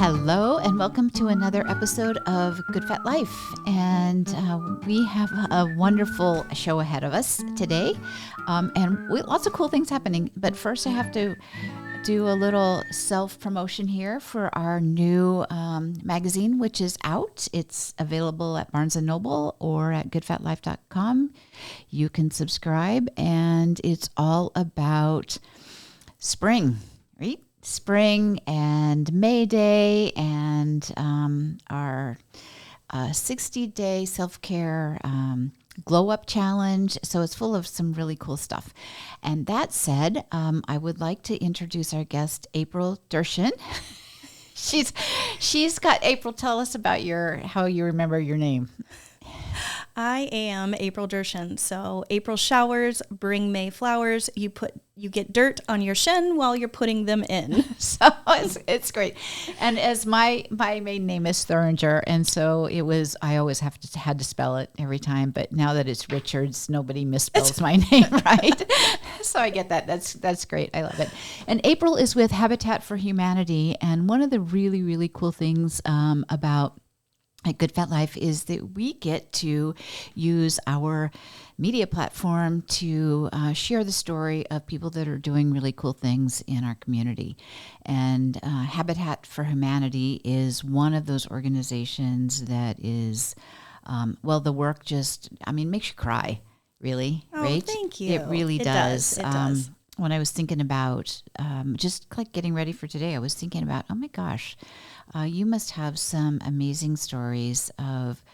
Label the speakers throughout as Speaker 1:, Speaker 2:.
Speaker 1: Hello, and welcome to another episode of Good Fat Life. And we have a wonderful show ahead of us today, lots of cool things happening. But first, I have to do a little self-promotion here for our new magazine, which is out. It's available at Barnes & Noble or at goodfatlife.com. You can subscribe, and it's all about spring, right? Spring and May Day and our 60-day self-care glow up challenge. So it's full of some really cool stuff. And that said, I would like to introduce our guest, April Dershin. She's got, April, tell us about how you remember your name.
Speaker 2: I am April Dershin. So April showers bring May flowers. You get dirt on your shin while you're putting them in.
Speaker 1: So it's great. And as my maiden name is Thuringer, and so I always had to spell it every time. But now that it's Richards, nobody misspells my name, right? So I get that. That's great. I love it. And April is with Habitat for Humanity, and one of the really, really cool things about at Good Fat Life is that we get to use our media platform to share the story of people that are doing really cool things in our community. And Habitat for Humanity is one of those organizations that is, the work makes you cry, really, right?
Speaker 2: Thank you.
Speaker 1: It really does.
Speaker 2: It does.
Speaker 1: When I was thinking about just like getting ready for today, I was thinking about, oh my gosh, you must have some amazing stories of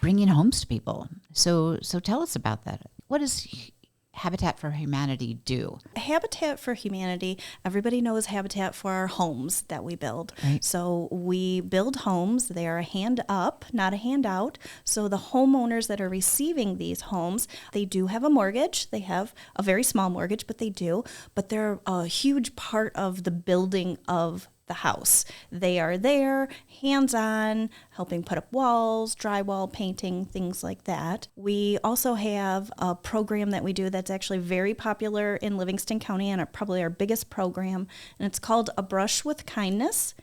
Speaker 1: bringing homes to people. So tell us about that. What does Habitat for Humanity do?
Speaker 2: Habitat for Humanity, everybody knows Habitat for our homes that we build.
Speaker 1: Right.
Speaker 2: So we build homes. They are a hand up, not a handout. So the homeowners that are receiving these homes, they do have a mortgage. They have a very small mortgage, but they do. But they're a huge part of the building of the house. They are there, hands-on, helping put up walls, drywall, painting, things like that. We also have a program that we do that's actually very popular in Livingston County and probably our biggest program, and it's called A Brush with Kindness.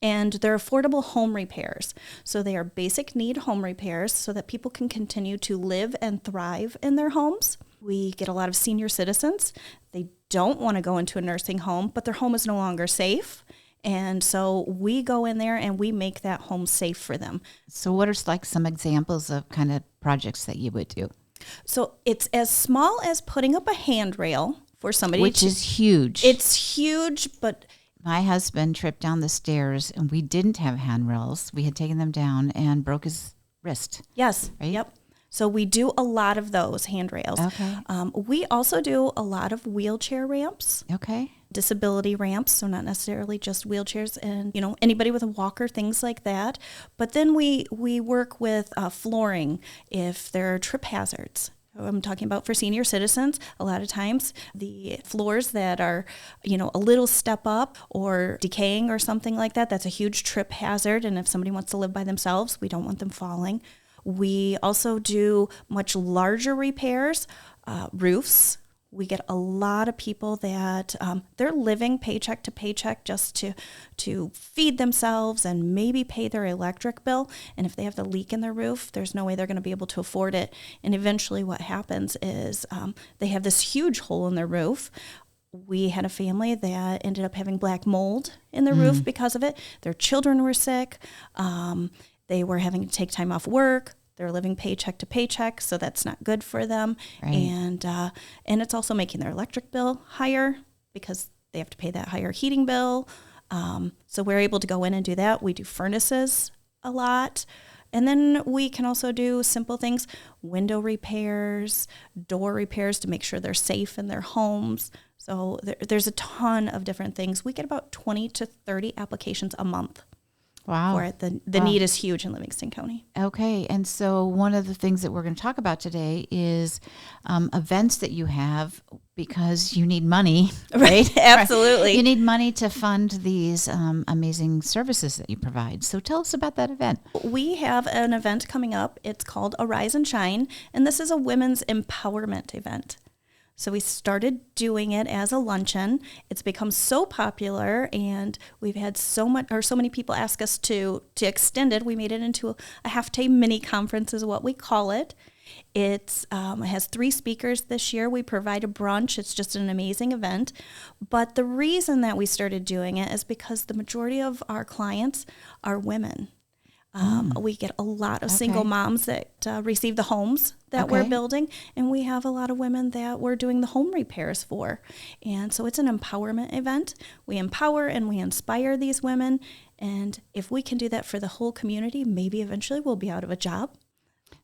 Speaker 2: And they're affordable home repairs. So they are basic need home repairs so that people can continue to live and thrive in their homes. We get a lot of senior citizens. They don't want to go into a nursing home, but their home is no longer safe. And so we go in there and we make that home safe for them.
Speaker 1: So what are some examples of kind of projects that you would do?
Speaker 2: So it's as small as putting up a handrail for somebody.
Speaker 1: Which is huge.
Speaker 2: It's huge, but
Speaker 1: my husband tripped down the stairs and we didn't have handrails. We had taken them down and broke his wrist.
Speaker 2: Yes.
Speaker 1: Right?
Speaker 2: Yep. So we do a lot of those handrails.
Speaker 1: Okay.
Speaker 2: We also do a lot of wheelchair ramps.
Speaker 1: Okay.
Speaker 2: Disability ramps, so not necessarily just wheelchairs and, anybody with a walker, things like that. But then we work with flooring if there are trip hazards. I'm talking about for senior citizens. A lot of times the floors that are, a little step up or decaying or something like that, that's a huge trip hazard. And if somebody wants to live by themselves, we don't want them falling. We also do much larger repairs, roofs. We get a lot of people that they're living paycheck to paycheck just to feed themselves and maybe pay their electric bill. And if they have the leak in their roof, there's no way they're going to be able to afford it. And eventually what happens is they have this huge hole in their roof. We had a family that ended up having black mold in their roof because of it. Their children were sick. They were having to take time off work. They're living paycheck to paycheck, so that's not good for them.
Speaker 1: Right.
Speaker 2: And it's also making their electric bill higher because they have to pay that higher heating bill. So we're able to go in and do that. We do furnaces a lot. And then we can also do simple things, window repairs, door repairs to make sure they're safe in their homes. So there's a ton of different things. We get about 20 to 30 applications a month.
Speaker 1: Wow.
Speaker 2: For it. The need is huge in Livingston County.
Speaker 1: Okay. And so one of the things that we're going to talk about today is events that you have because you need money, right?
Speaker 2: Absolutely.
Speaker 1: You need money to fund these amazing services that you provide. So tell us about that event.
Speaker 2: We have an event coming up. It's called Arise and Shine, and this is a women's empowerment event. So we started doing it as a luncheon. It's become so popular, and we've had so many people ask us to extend it. We made it into a half-day mini conference is what we call it. It has 3 speakers this year. We provide a brunch. It's just an amazing event. But the reason that we started doing it is because the majority of our clients are women. We get a lot of single moms that receive the homes that we're building, and we have a lot of women that we're doing the home repairs for. And so it's an empowerment event. We empower and we inspire these women, and if we can do that for the whole community, maybe eventually we'll be out of a job.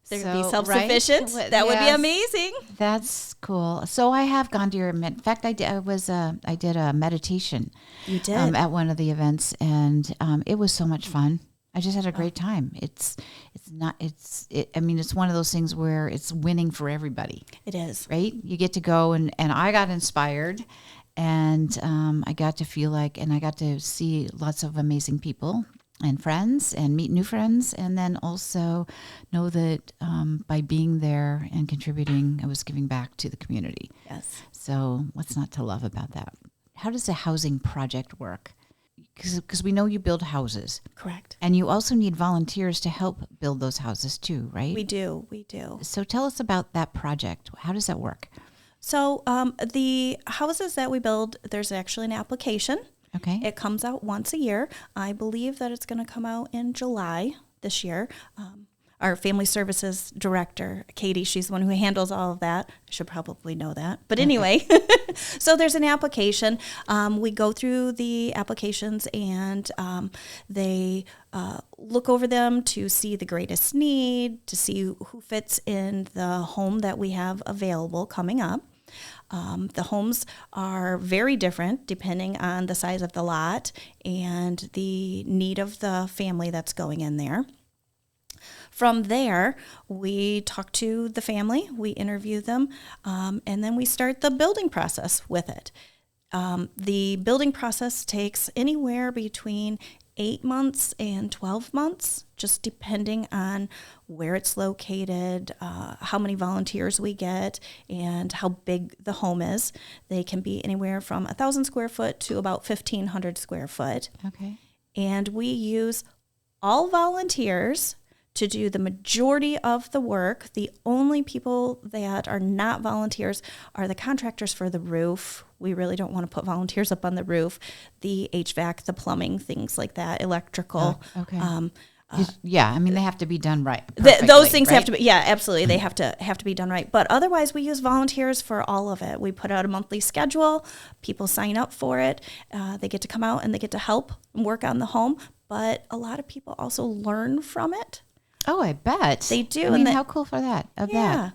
Speaker 2: They're going to be self-sufficient. Right? That would be amazing.
Speaker 1: That's cool. So I have gone to your event. In fact, I did a meditation.
Speaker 2: You did?
Speaker 1: At one of the events, and it was so much fun. I just had a great time. It's one of those things where it's winning for everybody.
Speaker 2: It is.
Speaker 1: Right? You get to go, and I got inspired, and I got to feel like, and I got to see lots of amazing people and friends and meet new friends, and then also know that by being there and contributing, I was giving back to the community.
Speaker 2: Yes.
Speaker 1: So what's not to love about that? How does a housing project work? Because we know you build houses.
Speaker 2: Correct.
Speaker 1: And you also need volunteers to help build those houses too, right?
Speaker 2: We do.
Speaker 1: So tell us about that project. How does that work?
Speaker 2: So the houses that we build, there's actually an application.
Speaker 1: Okay.
Speaker 2: It comes out once a year. I believe that it's going to come out in July this year. Our family services director, Katie, she's the one who handles all of that. I should probably know that. But anyway, so there's an application. We go through the applications, and they look over them to see the greatest need, to see who fits in the home that we have available coming up. The homes are very different depending on the size of the lot and the need of the family that's going in there. From there, we talk to the family, we interview them, and then we start the building process with it. The building process takes anywhere between 8 months and 12 months, just depending on where it's located, how many volunteers we get, and how big the home is. They can be anywhere from 1,000 square foot to about 1,500 square foot.
Speaker 1: Okay.
Speaker 2: And we use all volunteers to do the majority of the work. The only people that are not volunteers are the contractors for the roof. We really don't want to put volunteers up on the roof. The HVAC, the plumbing, things like that, electrical.
Speaker 1: Oh, okay. They have to be done right.
Speaker 2: Those things have to be, absolutely. They have to be done right. But otherwise, we use volunteers for all of it. We put out a monthly schedule. People sign up for it. They get to come out and they get to help and work on the home. But a lot of people also learn from it.
Speaker 1: Oh, I bet.
Speaker 2: They do.
Speaker 1: I mean, how cool for that.
Speaker 2: Yeah.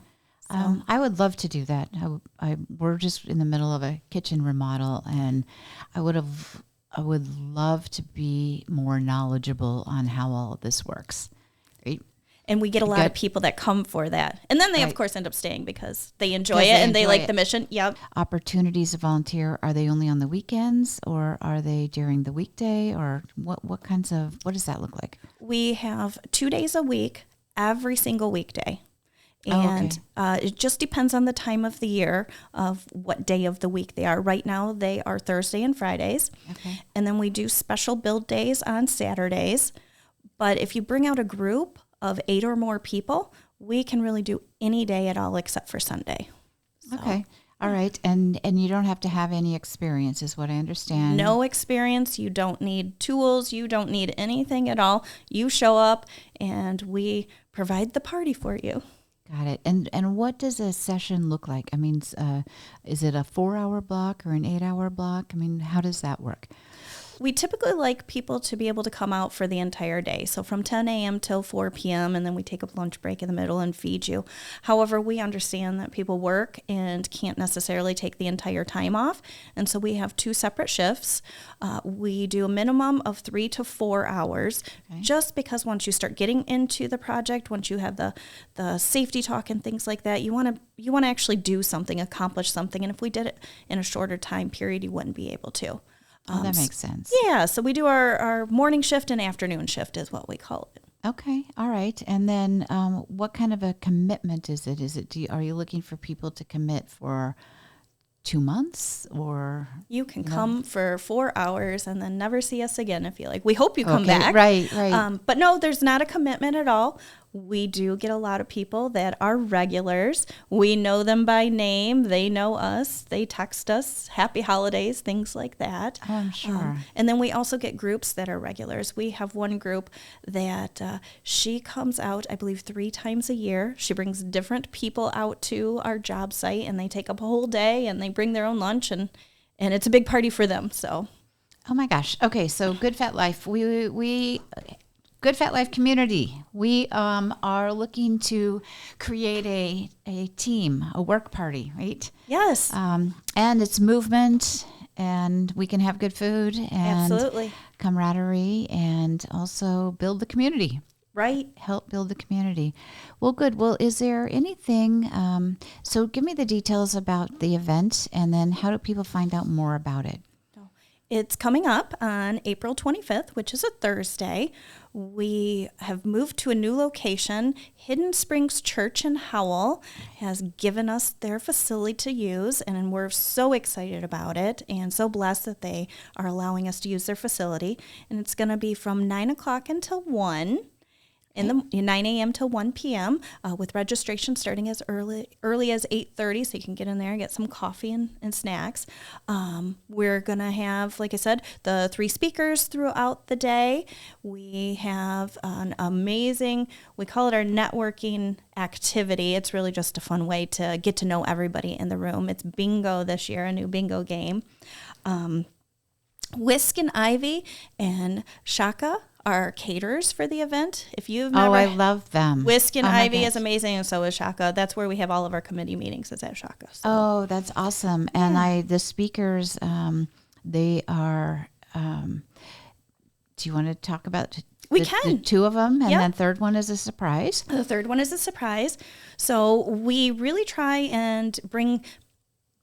Speaker 1: So. I would love to do that. We're just in the middle of a kitchen remodel, and I would love to be more knowledgeable on how all of this works. Right?
Speaker 2: And we get a lot of people that come for that. And then they, of course, end up staying because they enjoy it and they like the mission. Yep.
Speaker 1: Opportunities to volunteer, are they only on the weekends, or are they during the weekday, or what does that look like?
Speaker 2: We have 2 days a week, every single weekday. And it just depends on the time of the year of what day of the week they are. Right now, they are Thursday and Fridays.
Speaker 1: Okay.
Speaker 2: And then we do special build days on Saturdays. But if you bring out a group of 8 or more people, we can really do any day at all except for Sunday. So,
Speaker 1: okay. All right. And you don't have to have any experience, is what I understand.
Speaker 2: No experience. You don't need tools. You don't need anything at all. You show up and we provide the party for you.
Speaker 1: Got it. And what does a session look like? I mean, is it a 4-hour block or an 8-hour block? I mean, how does that work?
Speaker 2: We typically like people to be able to come out for the entire day. So from 10 a.m. till 4 p.m., and then we take a lunch break in the middle and feed you. However, we understand that people work and can't necessarily take the entire time off. And so we have 2 separate shifts. We do a minimum of 3 to 4 hours, just because once you start getting into the project, once you have the safety talk and things like that, you want to actually do something, accomplish something. And if we did it in a shorter time period, you wouldn't be able to.
Speaker 1: That makes sense.
Speaker 2: Yeah, so we do our morning shift and afternoon shift is what we call it.
Speaker 1: Okay, all right. And then what kind of a commitment is it? Are you looking for people to commit for 2 months, or
Speaker 2: you can come for 4 hours and then never see us again if you like. We hope you come back.
Speaker 1: Right.
Speaker 2: But no, there's not a commitment at all. We do get a lot of people that are regulars. We know them by name. They know us. They text us, happy holidays, things like that.
Speaker 1: Oh, I'm sure.
Speaker 2: And then we also get groups that are regulars. We have one group that she comes out, I believe, 3 times a year. She brings different people out to our job site, and they take up a whole day, and they bring their own lunch, and it's a big party for them. So,
Speaker 1: oh my gosh. Okay, so Good Fat Life. We Good Fat Life community. We are looking to create a team, a work party, right?
Speaker 2: yes.
Speaker 1: And it's movement, and we can have good food and
Speaker 2: Absolutely.
Speaker 1: camaraderie, and also build the community.
Speaker 2: Right.
Speaker 1: Help build the community. Well, good. Well, is there anything? So give me the details about the event, and then how do people find out more about it?
Speaker 2: It's coming up on April 25th, which is a Thursday. We have moved to a new location. Hidden Springs Church in Howell has given us their facility to use, and we're so excited about it and so blessed that they are allowing us to use their facility. And it's going to be from 9 o'clock until 1. In the 9 a.m. to 1 p.m. With registration starting as early as 8:30, so you can get in there and get some coffee and snacks. We're going to have, like I said, the 3 speakers throughout the day. We have an amazing, we call it our networking activity. It's really just a fun way to get to know everybody in the room. It's bingo this year, a new bingo game. Whisk and Ivy and Shaka are caterers for the event. If you've never,
Speaker 1: I love them.
Speaker 2: Whisk and
Speaker 1: Oh my
Speaker 2: Ivy
Speaker 1: gosh.
Speaker 2: is amazing, and so is Shaka. That's where we have all of our committee meetings, is at Shaka. So.
Speaker 1: Oh, that's awesome. And the speakers, they are, do you want to talk about
Speaker 2: We
Speaker 1: the
Speaker 2: can.
Speaker 1: 2 of them? And
Speaker 2: Yeah.
Speaker 1: then third one is a surprise.
Speaker 2: The third one is a surprise. So we really try and bring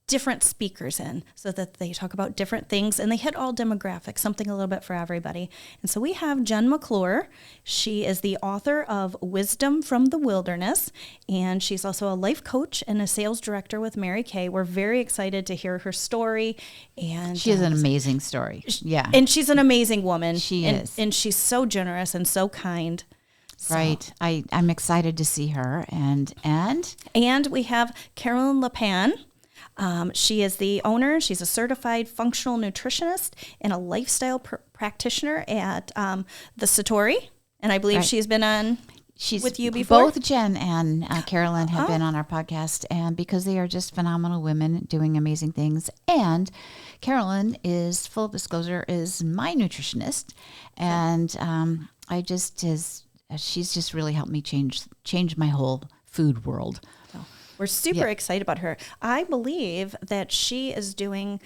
Speaker 2: different speakers in so that they talk about different things, and they hit all demographics, something a little bit for everybody. And so we have Jen McClure. She is the author of Wisdom from the Wilderness, and she's also a life coach and a sales director with Mary Kay. We're very excited to hear her story. And
Speaker 1: She has an amazing story. Yeah.
Speaker 2: and she's an amazing woman.
Speaker 1: She
Speaker 2: and,
Speaker 1: is.
Speaker 2: And she's so generous and so kind. So-
Speaker 1: Right. I'm excited to see her. And
Speaker 2: And we have Carolyn LePan. She is the owner. She's a certified functional nutritionist and a lifestyle practitioner at the Satori. And I believe
Speaker 1: Right.
Speaker 2: she's been on
Speaker 1: she's
Speaker 2: with you before.
Speaker 1: Both Jen and Carolyn have been on our podcast, and because they are just phenomenal women doing amazing things. And Carolyn is, full disclosure, is my nutritionist, and she's just really helped me change my whole food world.
Speaker 2: We're super excited about her. I believe that she is doing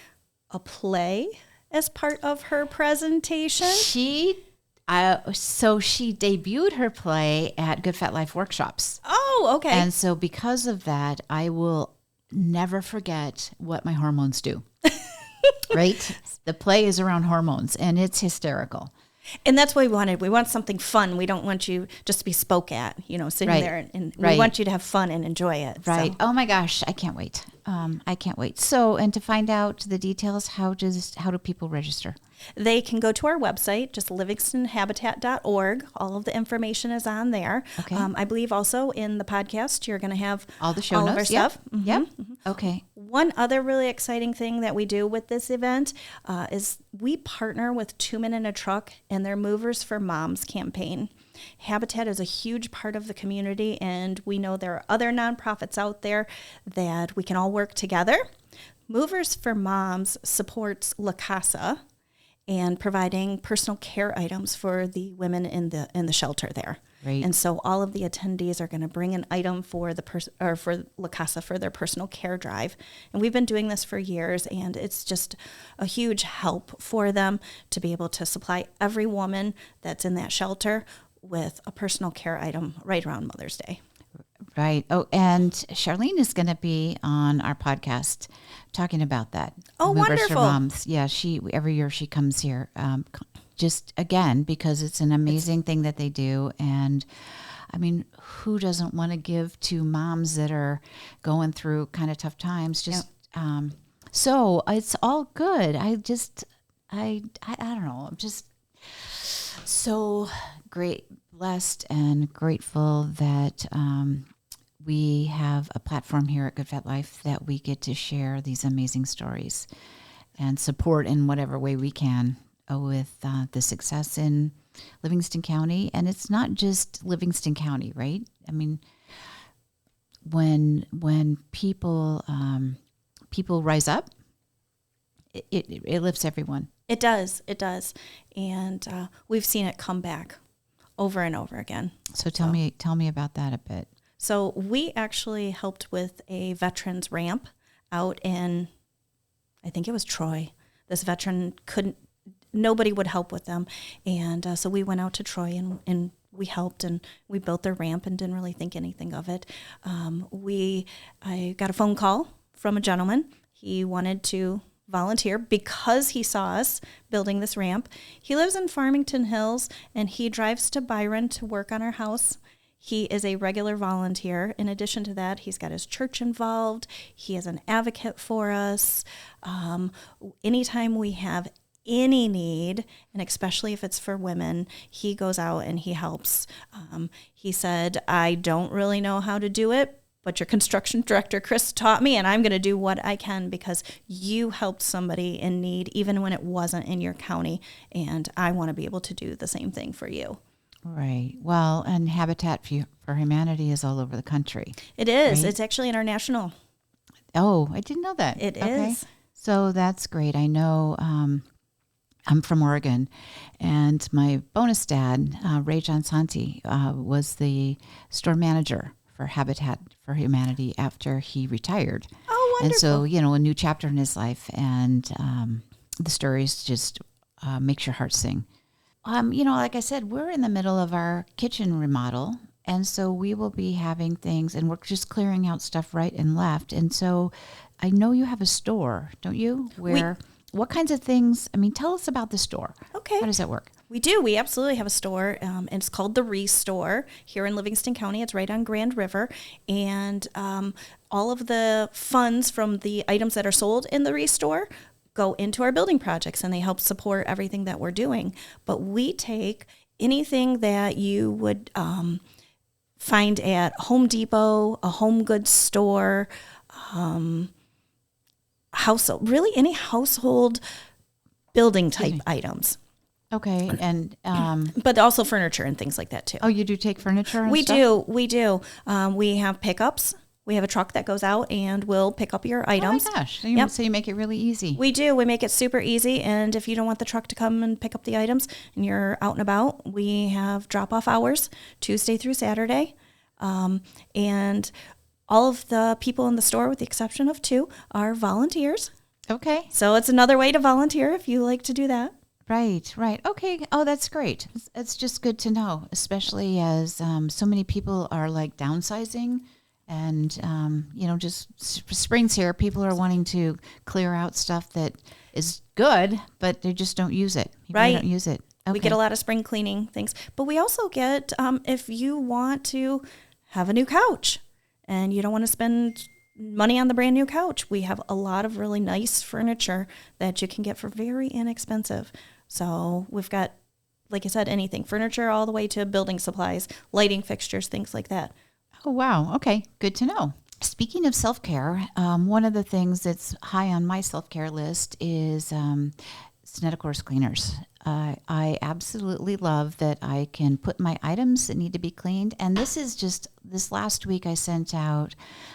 Speaker 2: a play as part of her presentation.
Speaker 1: She debuted her play at Good Fat Life workshops.
Speaker 2: Oh, okay.
Speaker 1: And so because of that, I will never forget what my hormones do. Right? The play is around hormones, and it's hysterical.
Speaker 2: And that's what we wanted. We want something fun. We don't want you just to be spoke at, sitting
Speaker 1: Right.
Speaker 2: there. And
Speaker 1: Right.
Speaker 2: we want you to have fun and enjoy it.
Speaker 1: Right.
Speaker 2: So.
Speaker 1: Oh my gosh, I can't wait. I can't wait. So, and to find out the details, how do people register?
Speaker 2: They can go to our website, just livingstonhabitat.org. All of the information is on there.
Speaker 1: Okay.
Speaker 2: I believe also in the podcast, you're going to have
Speaker 1: All the show
Speaker 2: all
Speaker 1: notes.
Speaker 2: of our stuff. Mhm.
Speaker 1: Yep. Okay.
Speaker 2: One other really exciting thing that we do with this event is we partner with 2 Men in a Truck and their Movers for Moms campaign. Habitat is a huge part of the community, and we know there are other nonprofits out there that we can all work together. Movers for Moms supports La Casa and providing personal care items for the women in the shelter there.
Speaker 1: Right.
Speaker 2: And so all of the attendees are going to bring an item for for La Casa for their personal care drive. And we've been doing this for years, and it's just a huge help for them to be able to supply every woman that's in that shelter with a personal care item right around Mother's Day.
Speaker 1: Right. Oh, and Charlene is going to be on our podcast talking about that.
Speaker 2: Oh,
Speaker 1: Movers for
Speaker 2: wonderful.
Speaker 1: Moms. Yeah, every year she comes here, just again because it's an amazing thing that they do. And I mean, who doesn't want to give to moms that are going through kind of tough times? Just So it's all good. I don't know. I'm just so blessed and grateful that we have a platform here at Good Fat Life that we get to share these amazing stories and support in whatever way we can with the success in Livingston County. And it's not just Livingston County, right? I mean, when people rise up, it lifts everyone.
Speaker 2: It does. And we've seen it come back over and over again.
Speaker 1: So tell me about that a bit.
Speaker 2: So we actually helped with a veterans ramp out in, I think it was Troy. This veteran nobody would help with them. And so we went out to Troy and we helped and we built their ramp and didn't really think anything of it. I got a phone call from a gentleman. He wanted to volunteer because he saw us building this ramp. He lives in Farmington Hills and he drives to Byron to work on our house. He is a regular volunteer. In addition to that, he's got his church involved. He is an advocate for us. Anytime we have any need, and especially if it's for women, he goes out and he helps. He said, I don't really know how to do it, but your construction director, Chris, taught me, and I'm going to do what I can because you helped somebody in need, even when it wasn't in your county, and I want to be able to do the same thing for you.
Speaker 1: Right. Well, and Habitat for Humanity is all over the country.
Speaker 2: It is.
Speaker 1: Right?
Speaker 2: It's actually international.
Speaker 1: Oh, I didn't know that.
Speaker 2: It is.
Speaker 1: So that's great. I know I'm from Oregon, and my bonus dad, Ray John Santi, was the store manager for Habitat for Humanity after he retired.
Speaker 2: Oh, wonderful.
Speaker 1: And so, a new chapter in his life, and the stories just makes your heart sing. Like I said, we're in the middle of our kitchen remodel, and so we will be having things, and we're just clearing out stuff right and left. And so I know you have a store, don't you? What kinds of things? I mean, tell us about the store.
Speaker 2: Okay.
Speaker 1: How does that work?
Speaker 2: We do. We absolutely have a store. And it's called the Restore here in Livingston County. It's right on Grand River. And all of the funds from the items that are sold in the Restore go into our building projects, and they help support everything that we're doing. But we take anything that you would find at Home Depot, a home goods store, really any household building type items.
Speaker 1: Okay, and
Speaker 2: but also furniture and things like that too.
Speaker 1: Oh, you do take furniture and
Speaker 2: we
Speaker 1: stuff?
Speaker 2: We do. We have pickups. We have a truck that goes out and will pick up your items.
Speaker 1: Oh my gosh!
Speaker 2: Yep.
Speaker 1: So you make it really easy.
Speaker 2: We do. We make it super easy. And if you don't want the truck to come and pick up the items and you're out and about, we have drop-off hours Tuesday through Saturday. And all of the people in the store, with the exception of 2, are volunteers.
Speaker 1: Okay.
Speaker 2: So it's another way to volunteer if you like to do that.
Speaker 1: Right. Okay. Oh, that's great. It's just good to know, especially as so many people are like downsizing. And, just spring's here. People are wanting to clear out stuff that is good, but they just don't use it. They don't use it. Okay.
Speaker 2: We get a lot of spring cleaning things. But we also get, if you want to have a new couch and you don't want to spend money on the brand new couch, we have a lot of really nice furniture that you can get for very inexpensive. So we've got, like I said, anything, furniture all the way to building supplies, lighting fixtures, things like that.
Speaker 1: Oh, wow. Okay. Good to know. Speaking of self-care, one of the things that's high on my self-care list is Snedicor's cleaners. I absolutely love that I can put my items that need to be cleaned. And this last week I sent out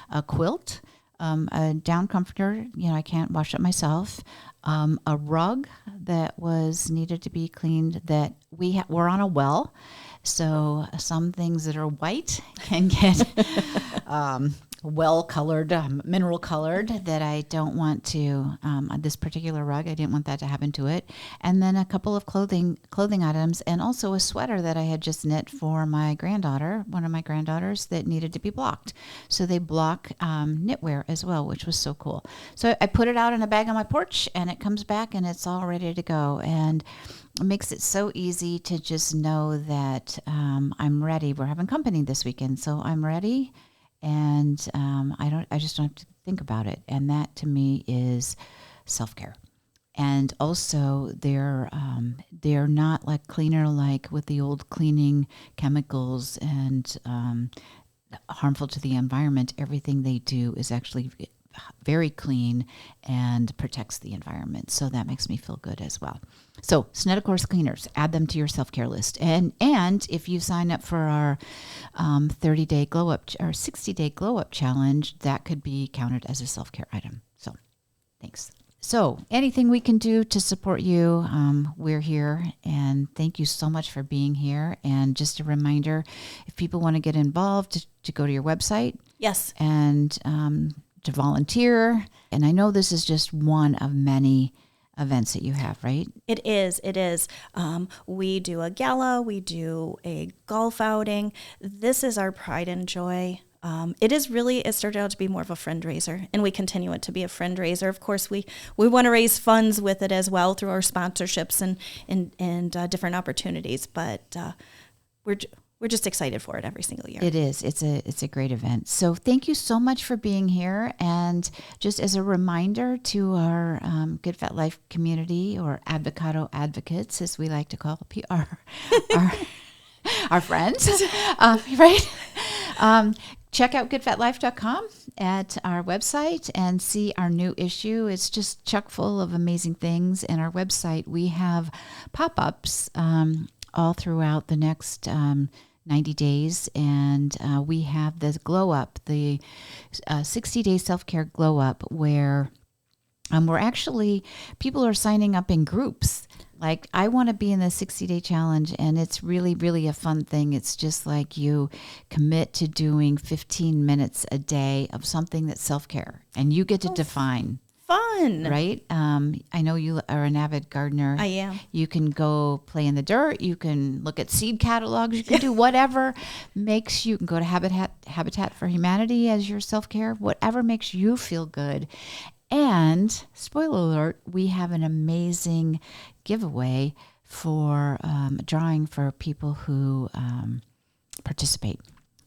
Speaker 1: a quilt, a down comforter, I can't wash it myself, a rug that was needed to be cleaned that we're on a well. So some things that are white can get well-colored, mineral colored, that I don't want to, this particular rug, I didn't want that to happen to it. And then a couple of clothing items, and also a sweater that I had just knit for my granddaughter, one of my granddaughters, that needed to be blocked. So they block knitwear as well, which was so cool. So I put it out in a bag on my porch, and it comes back, and it's all ready to go. And it makes it so easy to just know that I'm ready. We're having company this weekend, so I'm ready. and I just don't have to think about it. And that to me is self-care. And also, they're not like cleaner, like with the old cleaning chemicals and harmful to the environment. Everything they do is actually very clean and protects the environment. So that makes me feel good as well. So Snedicor's cleaners, add them to your self-care list. And if you sign up for our 30-day glow up or 60-day glow up challenge, that could be counted as a self-care item. So thanks. So anything we can do to support you, we're here. And thank you so much for being here. And just a reminder, if people want to get involved, to go to your website.
Speaker 2: Yes.
Speaker 1: And to volunteer. And I know this is just one of many events that you have, right?
Speaker 2: It is. We do a gala. We do a golf outing. This is our pride and joy. It started out to be more of a fundraiser, and we continue it to be a fundraiser. Of course, we want to raise funds with it as well through our sponsorships and different opportunities, but we're just excited for it every single year.
Speaker 1: It is. It's a great event. So thank you so much for being here. And just as a reminder to our Good Fat Life community, or Advocado advocates, as we like to call our friends, right? Check out goodfatlife.com at our website and see our new issue. It's just chock full of amazing things. And our website, we have pop-ups all throughout the next 90 days. And we have the glow up, the 60-day self-care glow up, where people are signing up in groups. Like, I want to be in the 60-day challenge, and it's really, really a fun thing. It's just like you commit to doing 15 minutes a day of something that's self-care, and you get to define.
Speaker 2: Fun.
Speaker 1: Right? I know you are an avid gardener.
Speaker 2: I am.
Speaker 1: You can go play in the dirt. You can look at seed catalogs. You can do whatever you can go to Habitat for Humanity as your self-care, whatever makes you feel good. And spoiler alert, we have an amazing giveaway for drawing for people who participate.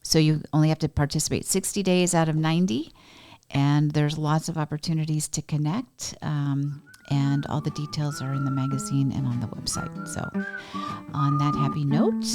Speaker 1: So you only have to participate 60 days out of 90, and there's lots of opportunities to connect. And all the details are in the magazine and on the website. So on that happy note,